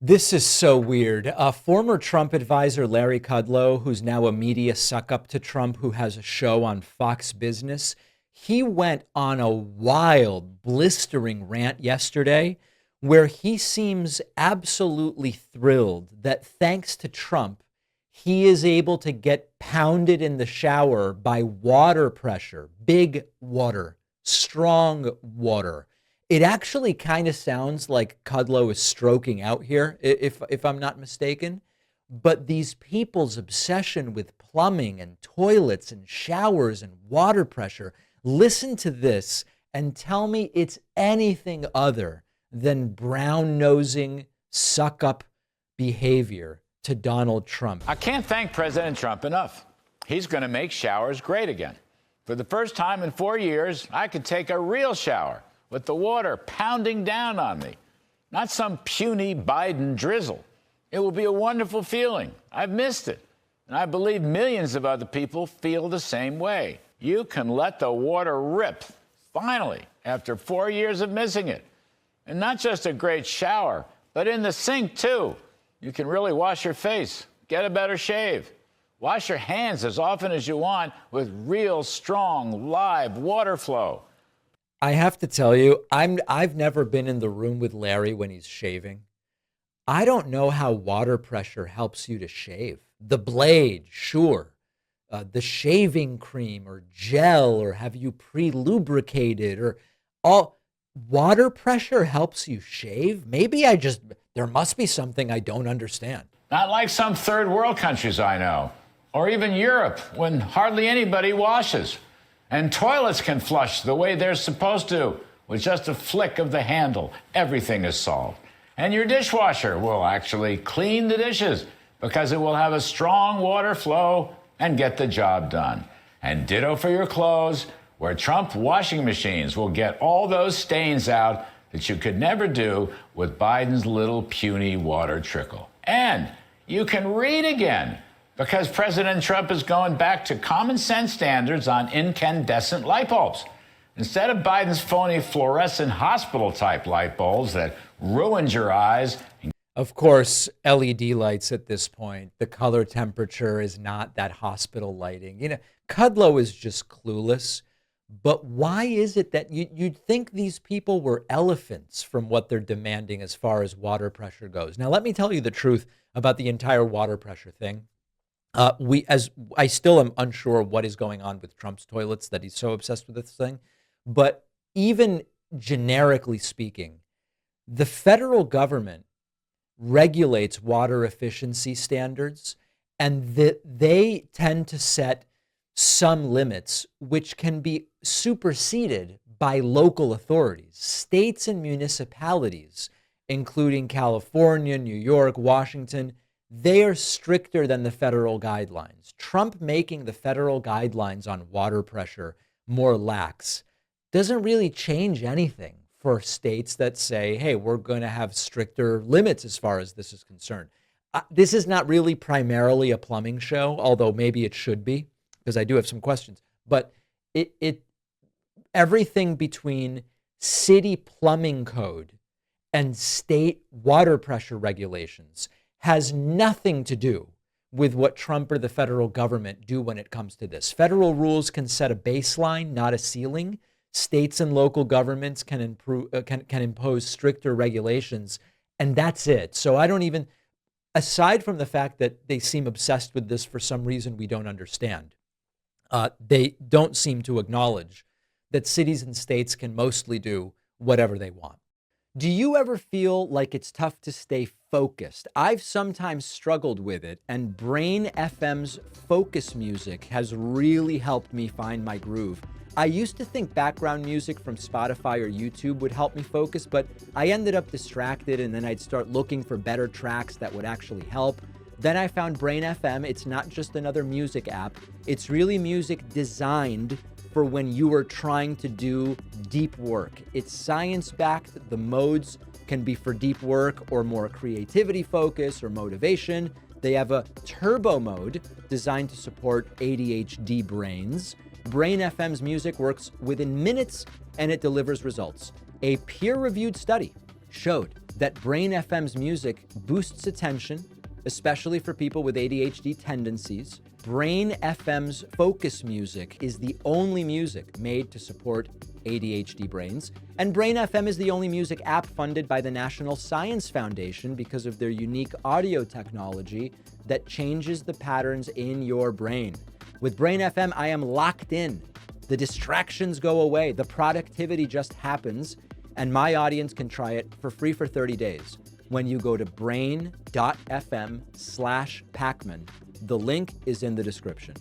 This is so weird. Former Trump advisor Larry Kudlow, who's now a media suck-up to Trump, who has a show on Fox Business, he went on a wild, blistering rant yesterday where he seems absolutely thrilled that thanks to Trump, he is able to get pounded in the shower by water pressure, big water, strong water. It actually kind of sounds like Kudlow is stroking out here, if I'm not mistaken. But these people's obsession with plumbing and toilets and showers and water pressure, listen to this and tell me it's anything other than brown-nosing, suck-up behavior to Donald Trump. I can't thank President Trump enough. He's going to make showers great again. For the first time in 4 years, I could take a real shower with the water pounding down on me, not some puny Biden drizzle. It will be a wonderful feeling. I've missed it, and I believe millions of other people feel the same way. You can let the water rip, finally, after 4 years of missing it. And not just a great shower, but in the sink, too. You can really wash your face, get a better shave. Wash your hands as often as you want with real, strong, live water flow. I have to tell you, I've never been in the room with Larry when he's shaving. I don't know how water pressure helps you to shave. The blade, sure. The shaving cream or gel, or have you pre-lubricated, or all water pressure helps you shave? Maybe there must be something I don't understand. Not like some third world countries I know, or even Europe, when hardly anybody washes. And toilets can flush the way they're supposed to. With just a flick of the handle, everything is solved. And your dishwasher will actually clean the dishes because it will have a strong water flow and get the job done. And ditto for your clothes, where Trump washing machines will get all those stains out that you could never do with Biden's little puny water trickle. And you can read again, because President Trump is going back to common sense standards on incandescent light bulbs. Instead of Biden's phony fluorescent hospital-type light bulbs that ruined your eyes. Of course, LED lights at this point, the color temperature is not that hospital lighting. You know, Kudlow is just clueless. But why is it that you'd think these people were elephants from what they're demanding as far as water pressure goes? Now, let me tell you the truth about the entire water pressure thing. I still am unsure what is going on with Trump's toilets, that he's so obsessed with this thing. But even generically speaking, the federal government regulates water efficiency standards, and they tend to set some limits which can be superseded by local authorities, states and municipalities, including California, New York, Washington. They are stricter than the federal guidelines. Trump making the federal guidelines on water pressure more lax doesn't really change anything for states that say, hey, we're going to have stricter limits as far as this is concerned. This is not really primarily a plumbing show, although maybe it should be, because I do have some questions. But everything between city plumbing code and state water pressure regulations has nothing to do with what Trump or the federal government do when it comes to this. Federal rules can set a baseline, not a ceiling. States and local governments can impose stricter regulations, and that's it. So I don't even, aside from the fact that they seem obsessed with this for some reason we don't understand, they don't seem to acknowledge that cities and states can mostly do whatever they want. Do you ever feel like it's tough to stay focused? I've sometimes struggled with it, and Brain FM's focus music has really helped me find my groove. I used to think background music from Spotify or YouTube would help me focus, but I ended up distracted, and then I'd start looking for better tracks that would actually help. Then I found Brain FM. It's not just another music app. It's really music designed for when you are trying to do deep work. It's science-backed. The modes can be for deep work or more creativity focus or motivation. They have a turbo mode designed to support ADHD brains. Brain FM's music works within minutes and it delivers results. A peer-reviewed study showed that Brain FM's music boosts attention, especially for people with ADHD tendencies. Brain FM's focus music is the only music made to support ADHD brains. And Brain FM is the only music app funded by the National Science Foundation because of their unique audio technology that changes the patterns in your brain. With Brain FM, I am locked in. The distractions go away. The productivity just happens. And my audience can try it for free for 30 days when you go to brain.fm/Pacman. The link is in the description.